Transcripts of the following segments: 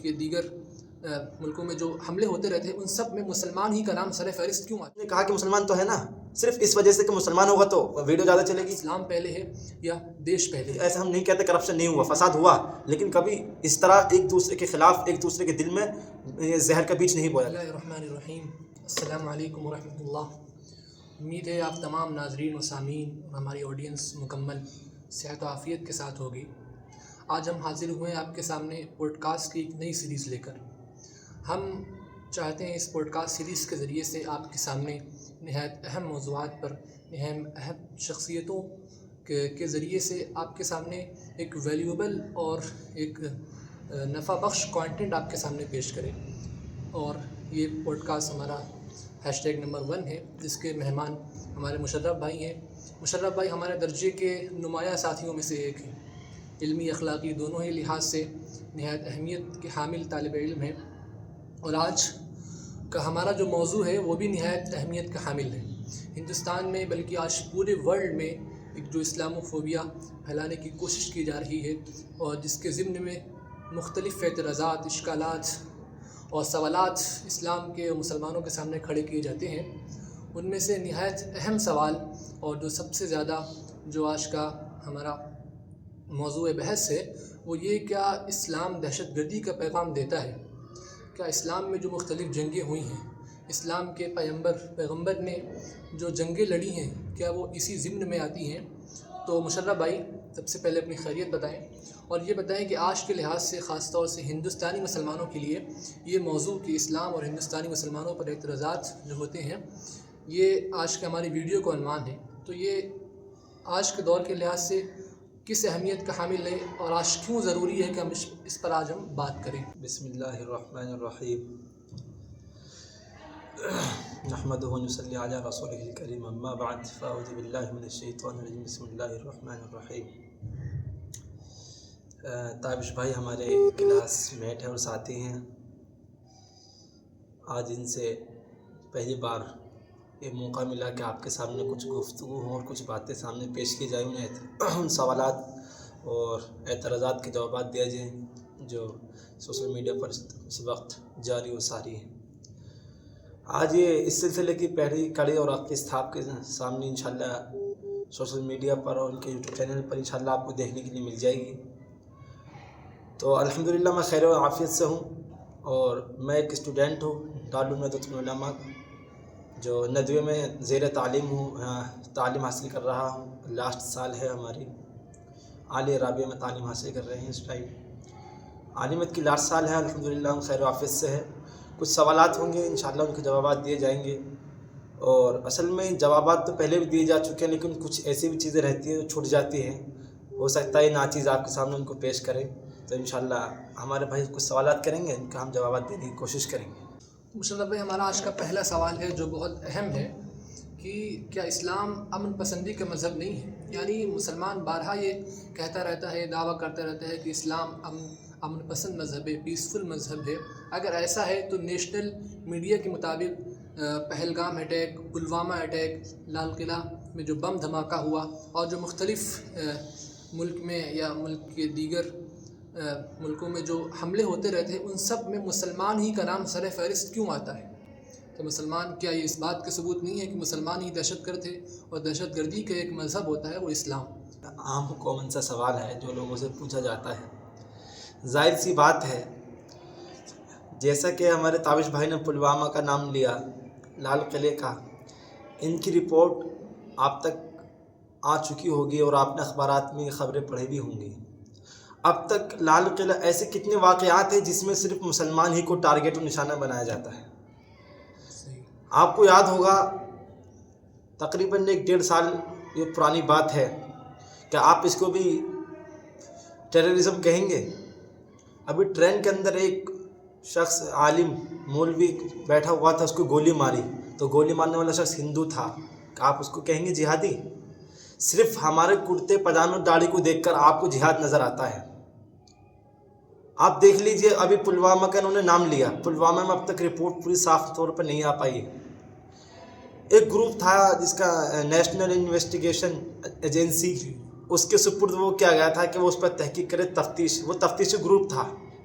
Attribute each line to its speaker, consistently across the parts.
Speaker 1: کہ دیگر ملکوں میں جو حملے ہوتے رہتے ہیں ان سب میں مسلمان ہی کا نام سر فہرست کیوں آتا ہے؟
Speaker 2: نے کہا کہ مسلمان تو ہے نا، صرف اس وجہ سے کہ مسلمان ہوگا تو ویڈیو زیادہ چلے گی.
Speaker 1: اسلام پہلے ہے یا دیش پہلے ہے؟
Speaker 2: ایسا ہم نہیں کہتے کرپشن نہیں ہوا، فساد ہوا، لیکن کبھی اس طرح ایک دوسرے کے خلاف ایک دوسرے کے دل میں زہر کا بیج نہیں بویا.
Speaker 1: بسم اللہ الرحمن الرحیم. السلام علیکم ورحمۃ اللہ. امید ہے آپ تمام ناظرین و سامعین اور ہماری آڈینس مکمل صحت و عافیت کے ساتھ ہوگی. آج ہم حاضر ہوئے ہیں آپ کے سامنے پوڈ کاسٹ کی ایک نئی سیریز لے کر. ہم چاہتے ہیں اس پوڈ کاسٹ سیریز کے ذریعے سے آپ کے سامنے نہایت اہم موضوعات پر نہایت اہم شخصیتوں کے ذریعے سے آپ کے سامنے ایک ویلیوبل اور ایک نفع بخش کانٹینٹ آپ کے سامنے پیش کریں. اور یہ پوڈ کاسٹ ہمارا #1 نمبر ہے، جس کے مہمان ہمارے مشرف بھائی ہیں. مشرف بھائی ہمارے درجے کے نمایاں ساتھیوں میں سے ایک ہیں. علمی اخلاقی دونوں ہی لحاظ سے نہایت اہمیت کے حامل طالب علم ہیں. اور آج کا ہمارا جو موضوع ہے وہ بھی نہایت اہمیت کا حامل ہے. ہندوستان میں بلکہ آج پورے ورلڈ میں ایک جو اسلامو فوبیا پھیلانے کی کوشش کی جا رہی ہے اور جس کے ضمن میں مختلف اعتراضات، اشکالات اور سوالات اسلام کے اور مسلمانوں کے سامنے کھڑے کیے جاتے ہیں. ان میں سے نہایت اہم سوال اور جو سب سے زیادہ جو آج کا ہمارا موضوع بحث ہے وہ یہ: کیا اسلام دہشت گردی کا پیغام دیتا ہے؟ کیا اسلام میں جو مختلف جنگیں ہوئی ہیں، اسلام کے پیغمبر نے جو جنگیں لڑی ہیں، کیا وہ اسی ضمن میں آتی ہیں؟ تو مشرف بھائی سب سے پہلے اپنی خیریت بتائیں اور یہ بتائیں کہ آج کے لحاظ سے خاص طور سے ہندوستانی مسلمانوں کے لیے یہ موضوع کہ اسلام اور ہندوستانی مسلمانوں پر اعتراضات جو ہوتے ہیں، یہ آج کے ہماری ویڈیو کا عنوان ہے. تو یہ آج کے دور کے لحاظ سے کس اہمیت کا حامل ہے اور آج کیوں ضروری ہے کہ ہم اس پر آج ہم بات کریں؟
Speaker 2: بسم اللہ الرحمن الرحیم. نحمده ونصلی علی رسولہ الکریم، اما بعد فاعوذ باللہ من الشیطان الرجیم. بسم اللہ الرحمن الرحیم. تابش بھائی ہمارے کلاس میٹ ہیں اور ساتھی ہیں. آج ان سے پہلی بار یہ موقع ملا کہ آپ کے سامنے کچھ گفتگو ہوں اور کچھ باتیں سامنے پیش کی جائیں، ان سوالات اور اعتراضات کے جوابات دیا جائیں جو سوشل میڈیا پر اس وقت جاری و ساری ہیں. آج یہ اس سلسلے کی پہلی کڑی اور قسط آپ کے سامنے انشاءاللہ سوشل میڈیا پر اور ان کے یوٹیوب چینل پر انشاءاللہ آپ کو دیکھنے کے لیے مل جائے گی. تو الحمدللہ میں خیر و عافیت سے ہوں اور میں ایک اسٹوڈنٹ ہوں دارالندوۃ العلماء، جو ندوے میں زیر تعلیم ہوں، تعلیم حاصل کر رہا ہوں. لاسٹ سال ہے ہماری عالیہ رابعہ میں تعلیم حاصل کر رہے ہیں اس ٹائم. عالمیت کی لاسٹ سال ہے، الحمدللہ ہم خیر و عافیت سے ہے. کچھ سوالات ہوں گے انشاءاللہ ان کے جوابات دیے جائیں گے. اور اصل میں جوابات تو پہلے بھی دیے جا چکے ہیں، لیکن کچھ ایسی بھی چیزیں رہتی ہیں جو چھوٹ جاتی ہیں. ہو سکتا ہے ناچیز آپ کے سامنے ان کو پیش کریں. تو انشاءاللہ ہمارے بھائی کچھ سوالات کریں گے، ان کا ہم جوابات دینے کی کوشش کریں گے.
Speaker 1: مشرف بھائی ہمارا آج کا پہلا سوال ہے جو بہت اہم ہے کہ کیا اسلام امن پسندی کا مذہب نہیں ہے؟ یعنی مسلمان بارہا یہ کہتا رہتا ہے، دعویٰ کرتا رہتا ہے کہ اسلام امن پسند مذہب ہے، پیسفل مذہب ہے. اگر ایسا ہے تو نیشنل میڈیا کے مطابق پہلگام اٹیک، پلوامہ اٹیک، لال قلعہ میں جو بم دھماکہ ہوا اور جو مختلف ملک میں یا ملک کے دیگر ملکوں میں جو حملے ہوتے رہتے ہیں ان سب میں مسلمان ہی کا نام سر فہرست کیوں آتا ہے؟ تو مسلمان، کیا یہ اس بات کا ثبوت نہیں ہے کہ مسلمان ہی دہشت گرد ہے اور دہشت گردی کا ایک مذہب ہوتا ہے وہ اسلام؟
Speaker 2: عام کامن سا سوال ہے جو لوگوں سے پوچھا جاتا ہے. ظاہر سی بات ہے، جیسا کہ ہمارے تابش بھائی نے پلوامہ کا نام لیا، لال قلعے کا، ان کی رپورٹ آپ تک آ چکی ہوگی اور آپ نے اخبارات میں خبریں پڑھی بھی ہوں گی. اب تک لال قلعہ ایسے کتنے واقعات ہیں جس میں صرف مسلمان ہی کو ٹارگیٹ و نشانہ بنایا جاتا ہے. آپ کو یاد ہوگا تقریباً 1-1.5 سال یہ پرانی بات ہے. کیا آپ اس کو بھی ٹیررزم کہیں گے؟ ابھی ٹرین کے اندر ایک شخص عالم مولوی بیٹھا ہوا تھا، اس کو گولی ماری تو گولی مارنے والا شخص ہندو تھا. کیا آپ اس کو کہیں گے جہادی؟ صرف ہمارے کرتے پاجامے داڑھی کو دیکھ کر آپ کو جہاد نظر آتا ہے. آپ دیکھ لیجئے، ابھی پلوامہ کا انہوں نے نام لیا، پلوامہ میں اب تک رپورٹ پوری صاف طور پر نہیں آ پائی. ایک گروپ تھا جس کا نیشنل انویسٹیگیشن ایجنسی، اس کے سپرد وہ کیا گیا تھا کہ وہ اس پر تحقیق کرے، تفتیش، وہ تفتیشی گروپ تھا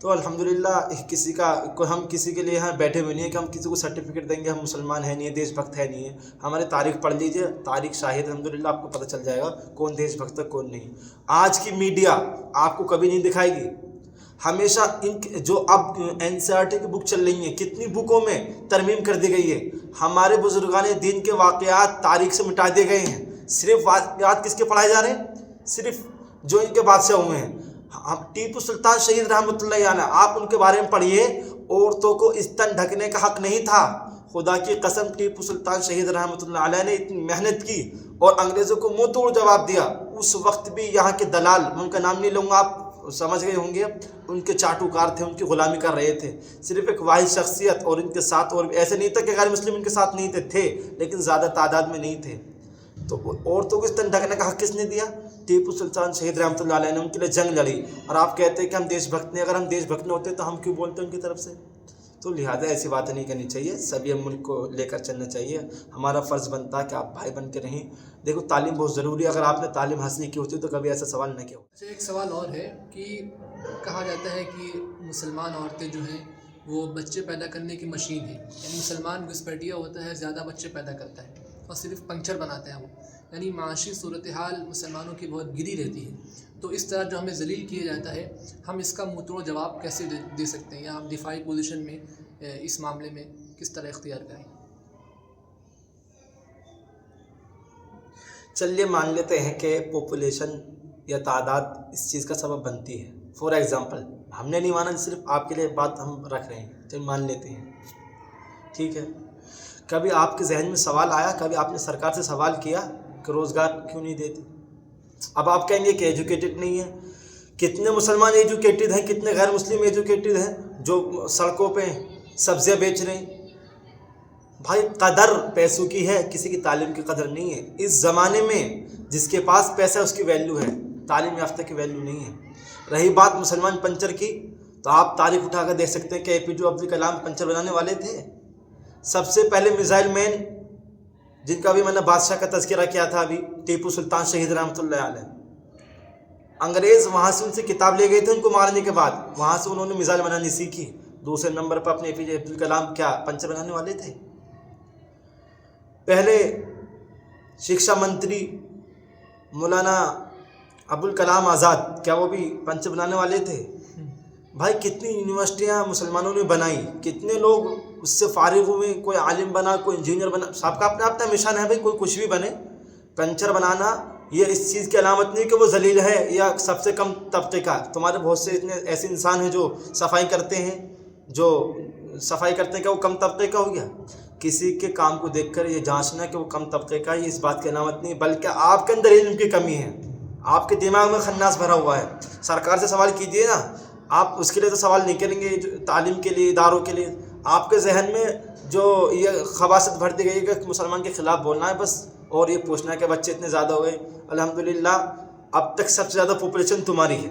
Speaker 2: تو الحمدللہ کسی کا ہم کسی کے لیے یہاں بیٹھے ہوئے نہیں ہیں کہ ہم کسی کو سرٹیفکیٹ دیں گے ہم مسلمان ہیں نہیں ہیں، دیش بھکت ہے نہیں ہے. ہمارے تاریخ پڑھ لیجئے، تاریخ شاہد الحمدللہ آپ کو پتہ چل جائے گا کون دیش بھکت ہے کون نہیں. آج کی میڈیا آپ کو کبھی نہیں دکھائے گی. ہمیشہ جو اب NCERT کی بک چل رہی ہیں، کتنی بکوں میں ترمیم کر دی گئی ہے. ہمارے بزرگان دین کے واقعات تاریخ سے مٹا دیے گئے ہیں. صرف واقعات کس کے پڑھائے جا رہے ہیں؟ صرف جو ان کے بادشاہ ہوئے ہیں. ٹیپو سلطان شہید رحمۃ اللہ علیہ، آپ ان کے بارے میں پڑھیے، عورتوں کو استن ڈھکنے کا حق نہیں تھا. خدا کی قسم ٹیپو سلطان شہید رحمۃ اللہ علیہ نے اتنی محنت کی اور انگریزوں کو منہ توڑ جواب دیا. اس وقت بھی یہاں کے دلال، میں ان کا نام نہیں لوں گا، آپ سمجھ گئے ہوں گے، ان کے چاٹوکار تھے، ان کی غلامی کر رہے تھے. صرف ایک واحد شخصیت اور ان کے ساتھ، اور ایسے نہیں تھا کہ غیر مسلم ان کے ساتھ نہیں تھے لیکن زیادہ تعداد میں نہیں تھے. تو عورتوں کو اس طرح ڈھکنے کا حق کس نے دیا؟ ٹیپو سلطان شہید رحمۃ اللہ علیہ نے ان کے لیے جنگ لڑی. اور آپ کہتے ہیں کہ ہم دیش بھکت نہیں. اگر ہم دیش بھکت نہ ہوتے تو ہم کیوں بولتے ان کی طرف سے؟ تو لہٰذا ایسی باتیں نہیں کرنی چاہیے. سبھی ہم ملک کو لے کر چلنا چاہیے. ہمارا فرض بنتا ہے کہ آپ بھائی بن کے رہیں. دیکھو تعلیم بہت ضروری ہے. اگر آپ نے تعلیم حاصل کی ہوتی تو کبھی ایسا سوال نہ کیا ہو.
Speaker 1: اچھا، ایک سوال اور ہے کہ کہا جاتا ہے کہ مسلمان عورتیں جو ہیں وہ بچے پیدا کرنے کی مشین ہے. یعنی مسلمان گھسپیٹیا ہوتا ہے، زیادہ بچے پیدا کرتا ہے اور صرف پنکچر بناتا ہے وہ. یعنی معاشی صورتحال مسلمانوں کی بہت گری رہتی ہے. تو اس طرح جو ہمیں ذلیل کیا جاتا ہے، ہم اس کا منہ توڑ جواب کیسے دے سکتے ہیں، یا ہم دفاعی پوزیشن میں اس معاملے میں کس طرح اختیار کریں؟
Speaker 2: چلیے مان لیتے ہیں کہ پاپولیشن یا تعداد اس چیز کا سبب بنتی ہے. فار ایگزامپل، ہم نے نہیں مانا، صرف آپ کے لیے بات ہم رکھ رہے ہیں، چلیے مان لیتے ہیں. ٹھیک ہے، کبھی آپ کے ذہن میں سوال آیا، کبھی آپ نے سرکار سے سوال کیا کہ روزگار کیوں نہیں دیتے؟ اب آپ کہیں گے کہ ایجوکیٹڈ نہیں ہے. کتنے مسلمان ایجوکیٹڈ ہیں، کتنے غیر مسلم ایجوکیٹڈ ہیں جو سڑکوں پہ سبزیاں بیچ رہے ہیں. بھائی قدر پیسوں کی ہے، کسی کی تعلیم کی قدر نہیں ہے. اس زمانے میں جس کے پاس پیسہ ہے اس کی ویلیو ہے، تعلیم یافتہ کی ویلیو نہیں ہے. رہی بات مسلمان پنچر کی، تو آپ تاریخ اٹھا کر دیکھ سکتے ہیں کہ APJ عبدالکلام پنچر بنانے والے تھے. سب سے پہلے میزائل مین جن کا بھی میں نے بادشاہ کا تذکرہ کیا تھا ابھی، ٹیپو سلطان شہید رحمۃ اللہ علیہ. انگریز وہاں سے ان سے کتاب لے گئے تھے ان کو مارنے کے بعد، وہاں سے انہوں نے میزائل بنانی سیکھی. دوسرے نمبر پر اپنے APJ عبدالکلام کیا پنچر بنانے والے تھے. پہلے شکشا منتری مولانا ابوالکلام آزاد، کیا وہ بھی پنچر بنانے والے تھے؟ بھائی کتنی یونیورسٹیاں مسلمانوں نے بنائی، کتنے لوگ اس سے فارغ ہوئے، کوئی عالم بنا، کوئی انجینئر بنا. سب کا اپنا اپنا مشن ہے بھائی، کوئی کچھ بھی بنے. پنچر بنانا یہ اس چیز کی علامت نہیں کہ وہ ذلیل ہے یا سب سے کم طبقے کا. تمہارے بہت سے اتنے ایسے انسان ہیں جو صفائی کرتے ہیں، کہ وہ کم طبقے کا ہو گیا. کسی کے کام کو دیکھ کر یہ جانچنا کہ وہ کم طبقے کا، یہ اس بات کی علامت نہیں، بلکہ آپ کے اندر علم کی کمی ہے، آپ کے دماغ میں خناس بھرا ہوا ہے. سرکار سے سوال کیجیے نا، آپ اس کے لیے تو سوال نہیں کریں گے. تعلیم کے لیے، اداروں کے لیے آپ کے ذہن میں جو یہ خباثت بھر دی گئی ہے کہ مسلمان کے خلاف بولنا ہے بس، اور یہ پوچھنا ہے کہ بچے اتنے زیادہ ہو گئے. الحمدللہ اب تک سب سے زیادہ پاپولیشن تمہاری ہے.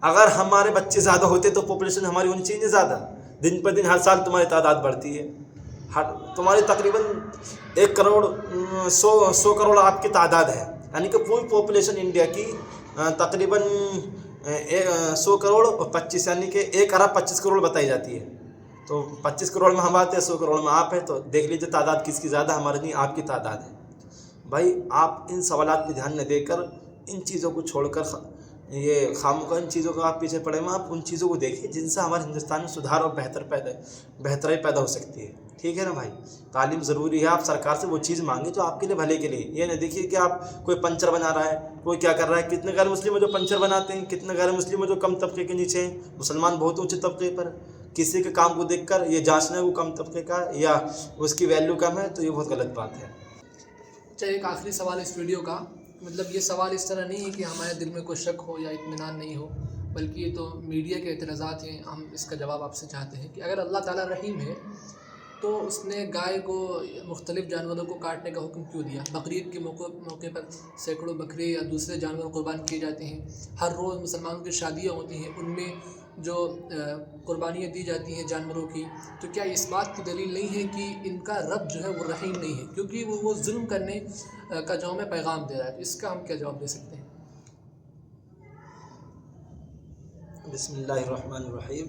Speaker 2: اگر ہمارے بچے زیادہ ہوتے تو پاپولیشن ہماری ہونی چاہیے زیادہ. دن پر دن ہر سال تمہاری تعداد بڑھتی ہے. تمہاری تقریباً 100 کروڑ آپ کی تعداد ہے، یعنی کہ پوری پاپولیشن انڈیا کی تقریباً 100 کروڑ اور 25، یعنی کہ 1 ارب 25 کروڑ بتائی جاتی ہے. تو 25 کروڑ میں ہم آتے ہیں، 100 کروڑ میں آپ ہیں. تو دیکھ لیجیے تعداد کس کی زیادہ، ہماری نہیں آپ کی تعداد ہے. بھائی آپ ان سوالات پہ دھیان نہ دے کر، ان چیزوں کو چھوڑ کر، یہ خامخواہ ان چیزوں کا آپ پیچھے پڑے ہوئے، آپ ان چیزوں کو دیکھیں جن سے ہمارے ہندوستان میں سدھار اور بہتری پیدا ہو سکتی ہے. ٹھیک ہے نا بھائی، تعلیم ضروری ہے. آپ سرکار سے وہ چیز مانگیں جو آپ کے لیے بھلے کے لیے. یہ نہ دیکھیے کہ آپ کوئی پنچر بنا رہا ہے، کوئی کیا کر رہا ہے. کتنے غیر مسلم ہیں جو پنچر بناتے ہیں، کتنے غیر مسلم ہیں جو کم طبقے کے نیچے ہیں. مسلمان بہت اونچے طبقے پر. کسی کے کام کو دیکھ کر یہ جانچنا ہے وہ کم طبقے کا یا اس کی ویلیو کم ہے، تو یہ بہت غلط بات ہے.
Speaker 1: چاہے ایک آخری سوال اس ویڈیو کا، مطلب یہ سوال اس طرح نہیں ہے کہ ہمارے دل میں کوئی شک ہو یا اطمینان نہیں ہو، بلکہ یہ تو میڈیا کے اعتراضات ہیں. ہم اس کا جواب آپ سے چاہتے ہیں کہ اگر اللہ تعالیٰ رحیم ہے تو اس نے گائے کو، مختلف جانوروں کو کاٹنے کا حکم کیوں دیا؟ بقرعید کے موقع پر سینکڑوں بکرے یا دوسرے جانور قربان کیے جاتے ہیں. ہر روز مسلمانوں کی شادیاں ہوتی ہیں، ان میں جو قربانیاں دی جاتی ہیں جانوروں کی. تو کیا اس بات کی دلیل نہیں ہے کہ ان کا رب جو ہے وہ رحیم نہیں ہے، کیونکہ وہ ظلم کرنے کا جو ہمیں پیغام دے رہا ہے؟ اس کا ہم کیا جواب دے سکتے ہیں؟
Speaker 2: بسم اللہ الرحمن الرحیم۔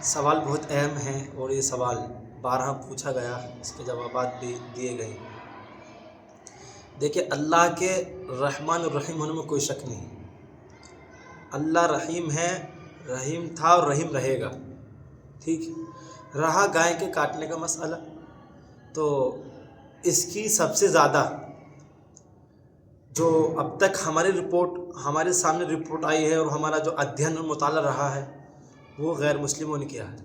Speaker 2: سوال بہت اہم ہے اور یہ سوال بارہا پوچھا گیا، اس کے جوابات بھی دیے گئے۔ دیکھیے، اللہ کے رحمان الرحیم ہونے میں کوئی شک نہیں۔ اللہ رحیم ہے، رحیم تھا اور رحیم رہے گا، ٹھیک ہے۔ رہا گائے کے کاٹنے کا مسئلہ، تو اس کی سب سے زیادہ جو اب تک ہمارے سامنے رپورٹ آئی ہے اور ہمارا جو ادھین اور مطالعہ رہا ہے، وہ غیر مسلموں نے کیا ہے۔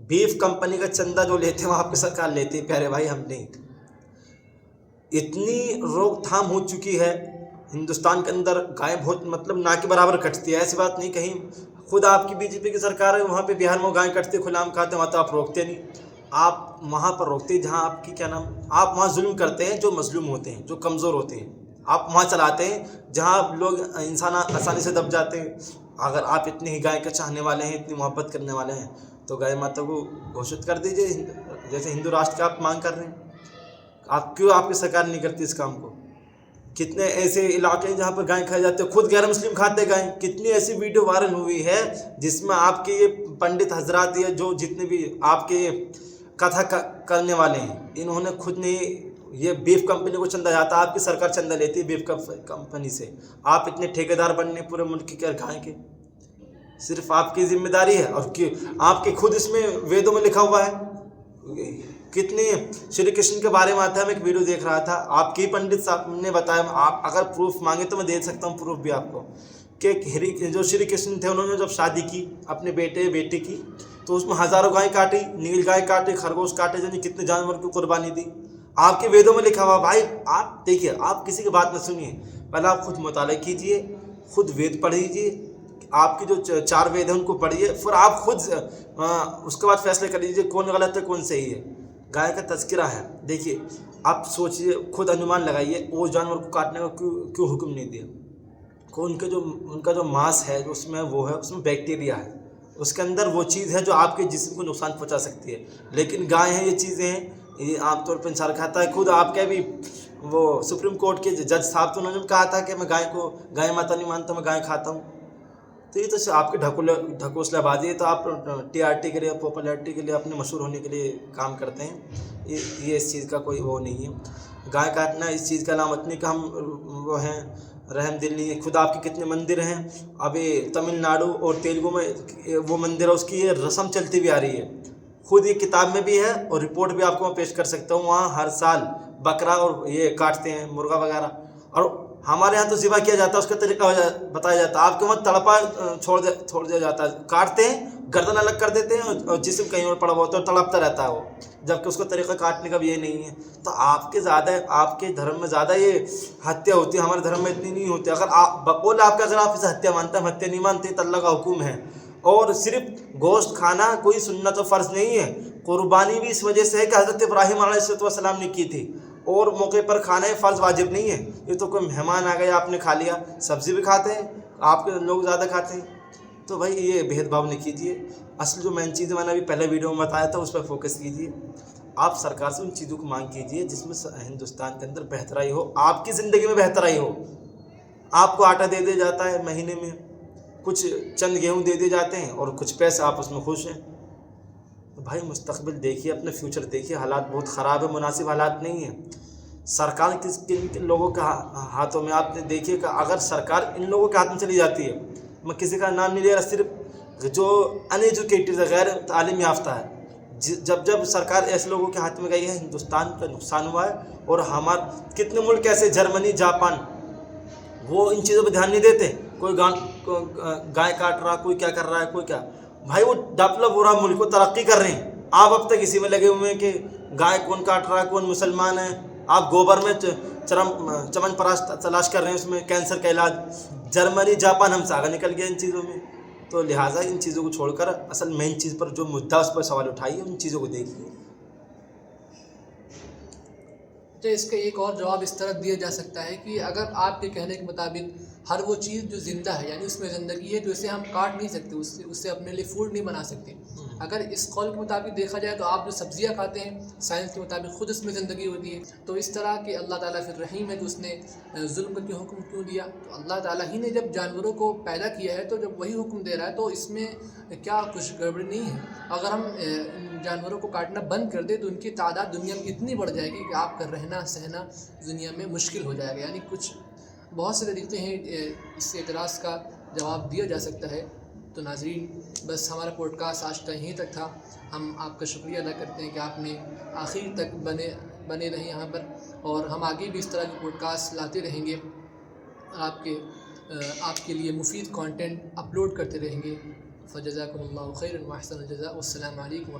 Speaker 2: بیف کمپنی کا چندہ جو لیتے ہیں وہ آپ کی سرکار لیتی ہے، پیارے بھائی، ہم نہیں۔ اتنی روک تھام ہو چکی ہے ہندوستان کے اندر، گائے بہت نہ کے برابر کٹتی ہے، ایسی بات نہیں۔ کہیں خود آپ کی BJP کی سرکار ہے، وہاں پہ بہار میں گائے کٹتے کھلا عام کھاتے ہیں، وہاں تو آپ روکتے نہیں۔ آپ وہاں پر روکتے ہیں جہاں آپ کی آپ وہاں ظلم کرتے ہیں، جو مظلوم ہوتے ہیں، جو کمزور ہوتے ہیں، آپ وہاں چلاتے ہیں جہاں لوگ انسان آسانی سے دب جاتے ہیں۔ اگر آپ اتنی ہی گائے کے چاہنے والے ہیں، اتنی محبت کرنے والے ہیں، تو گائے ماتا کو گھوشت کر دیجئے، جیسے ہندو راشٹر کا آپ مانگ کر رہے ہیں۔ آپ کیوں آپ کی سرکار نہیں کرتی اس کام کو؟ کتنے ایسے علاقے ہیں جہاں پر گائے کھائے جاتے ہیں، خود غیر مسلم کھاتے گائے۔ کتنی ایسی ویڈیو وائرل ہوئی ہے جس میں آپ کے یہ پنڈت حضرات یا جو جتنے بھی آپ کے کتھا کرنے والے ہیں، انہوں نے خود نے یہ بیف کمپنی کو چندہ جاتا ہے، آپ کی سرکار چندہ لیتی ہے بیف کمپنی سے۔ آپ اتنے ٹھیکیدار بننے پورے ملک کے گائے کے، صرف آپ کی ذمہ داری ہے، اور آپ کے خود اس میں ویدوں میں لکھا ہوا ہے۔ کتنے شری کرشن کے بارے میں آتا ہے، میں ایک ویڈیو دیکھ رہا تھا، آپ کی پنڈت صاحب نے بتایا، آپ اگر پروف مانگے تو میں دے سکتا ہوں پروف بھی آپ کو، کہ جو شری کرشن تھے انہوں نے جب شادی کی اپنے بیٹے کی، تو اس میں ہزاروں گائے کاٹی، نیل گائے کاٹی، خرگوش کاٹے، یعنی کتنے جانور کی قربانی دی۔ آپ کے ویدوں میں لکھا ہوا۔ بھائی آپ دیکھیے، آپ کسی کی بات نہ سنیے، پہلے آپ خود مطالعہ کیجئے، خود وید پڑھ لیجئے، آپ کی جو 4 وید ہیں ان کو پڑھیے، پھر آپ خود اس کے بعد فیصلے کر لیجئے کون غلط ہے کون صحیح ہے۔ گائے کا تذکرہ ہے، دیکھیے آپ سوچئے، خود انومان لگائیے، وہ جانور کو کاٹنے کا کیوں حکم نہیں دیا؟ ان کا جو ماس ہے، جو اس میں وہ ہے، اس میں بیکٹیریا ہے، اس کے اندر وہ چیز ہے جو آپ کے جسم کو نقصان پہنچا سکتی ہے۔ لیکن گائے ہیں، یہ چیزیں ہیں، یہ عام طور پہ انسان کھاتا ہے۔ خود آپ کے بھی وہ سپریم کورٹ کے جج صاحب تو انہوں نے کہا تھا کہ میں گائے ماتا نہیں مانتا، میں گائے کھاتا ہوں۔ تو یہ تو آپ کی ڈھکوسلہ بازی ہے، تو آپ TRT کے لیے، پاپولیرٹی کے لیے، اپنے مشہور ہونے کے لیے کام کرتے ہیں۔ یہ اس چیز کا کوئی وہ نہیں ہے۔ گائے کاٹنا اس چیز کا علامت نہیں کہ ہم وہ ہیں رحم دل نہیں ہے۔ خود آپ کے کتنے مندر ہیں، ابھی تمل ناڈو اور تیلگو میں وہ مندر ہے، اس کی یہ رسم چلتی ہوئی آ رہی ہے، خود یہ کتاب میں بھی ہے، اور رپورٹ بھی آپ کو میں پیش کر سکتا ہوں۔ وہاں ہر سال بکرا اور یہ کاٹتے ہیں، مرغا وغیرہ، اور ہمارے ہاں تو ذبح کیا جاتا ہے، اس کا طریقہ بتایا جاتا ہے۔ آپ کے وہاں تڑپا چھوڑ دیا جاتا ہے، کاٹتے ہیں، گردن الگ کر دیتے ہیں، اور جسم کہیں اور پڑا ہوا ہوتا ہے، اور تڑپتا رہتا ہے وہ، جبکہ اس کا طریقہ کاٹنے کا بھی یہ نہیں ہے۔ تو آپ کے دھرم میں زیادہ یہ ہتیا ہوتی ہے، ہمارے دھرم میں اتنی نہیں ہوتی۔ اگر آپ بقول آپ کا اگر آپ اسے ہتیا مانتے ہیں، ہم ہتیا نہیں مانتے، تو اللہ کا حکم ہے۔ اور صرف گوشت کھانا کوئی سنت و فرض نہیں ہے، قربانی بھی اس وجہ سے ہے کہ حضرت ابراہیم علیہ السلام نے کی تھی، اور موقع پر کھانا ہے، فرض واجب نہیں ہے۔ یہ تو کوئی مہمان آ گیا، آپ نے کھا لیا، سبزی بھی کھاتے ہیں، آپ کے لوگ زیادہ کھاتے ہیں، تو بھائی یہ بھید بھاؤ نہیں کیجیے۔ اصل جو مین چیز میں نے ابھی پہلے ویڈیو میں بتایا تھا، اس پر فوکس کیجیے۔ آپ سرکار سے ان چیزوں کو مانگ کیجیے جس میں ہندوستان کے اندر بہترائی ہو، آپ کی زندگی میں بہترائی ہو۔ آپ کو آٹا دے دیا جاتا ہے مہینے میں، کچھ چند گیہوں دے دیے جاتے ہیں، اور کچھ پیسے آپ اس میں خوش ہیں۔ تو بھائی مستقبل دیکھیے، اپنے فیوچر دیکھیے، حالات بہت خراب ہے، مناسب حالات نہیں ہیں۔ سرکار کن لوگوں کے ہاتھوں میں، آپ نے دیکھیے کہ اگر سرکار ان لوگوں کے ہاتھ میں چلی جاتی ہے، میں کسی کا نام نہیں لے رہا، صرف جو ان ایجوکیٹڈ ہے، غیر تعلیم یافتہ ہے، جب سرکار ایسے لوگوں کے ہاتھ میں گئی ہے، ہندوستان کا نقصان ہوا ہے۔ اور ہمارے کتنے ملک ایسے، جرمنی، جاپان، وہ ان چیزوں پہ دھیان نہیں دیتے۔ کوئی گائے کاٹ رہا، کوئی کیا کر رہا ہے، کوئی کیا، بھائی وہ ڈیولپ ہو رہا، ملک کو ترقی کر رہے ہیں، آپ اب تک اسی میں لگے ہوئے ہیں کہ گائے کون کاٹ رہا ہے، کون مسلمان ہے۔ آپ گوبر میں چمن پراش تلاش کر رہے ہیں، اس میں کینسر کا علاج۔ جرمنی، جاپان ہم سے آگے نکل گیا ان چیزوں میں۔ تو لہٰذا ان چیزوں کو چھوڑ کر اصل مین چیز پر جو مدعا، اس پر سوال اٹھائیے، ان چیزوں کو دیکھیے۔
Speaker 1: تو اس کا ایک اور جواب اس طرح دیا جا سکتا ہے کہ اگر آپ کے کہنے کے مطابق ہر وہ چیز جو زندہ ہے یعنی اس میں زندگی ہے جو اسے ہم کاٹ نہیں سکتے، اس سے اپنے لیے فوڈ نہیں بنا سکتے، اگر اس قول کے مطابق دیکھا جائے تو آپ جو سبزیاں کھاتے ہیں سائنس کے مطابق خود اس میں زندگی ہوتی ہے، تو اس طرح کہ اللہ تعالیٰ پھر رحیم ہے جو اس نے ظلم کا کیوں حکم کیوں دیا؟ تو اللہ تعالیٰ ہی نے جب جانوروں کو پیدا کیا ہے تو جب وہی حکم دے رہا ہے تو اس میں کیا کچھ گڑبڑی نہیں ہے؟ اگر ہم جانوروں کو کاٹنا بند کر دیں تو ان کی تعداد دنیا میں اتنی بڑھ جائے گی کہ آپ کا رہنا سہنا دنیا میں مشکل ہو جائے گا، یعنی کچھ بہت سے طریقے ہیں اس اعتراض کا جواب دیا جا سکتا ہے۔ تو ناظرین بس ہمارا پوڈ کاسٹ آج تک یہیں تک تھا، ہم آپ کا شکریہ ادا کرتے ہیں کہ آپ نے آخر تک بنے رہے یہاں پر، اور ہم آگے بھی اس طرح کے پوڈ کاسٹ لاتے رہیں گے، آپ کے لیے مفید کانٹینٹ اپلوڈ کرتے رہیں گے۔ فجزاکم اللہ خیرا واحسن الجزاء، والسلام علیکم۔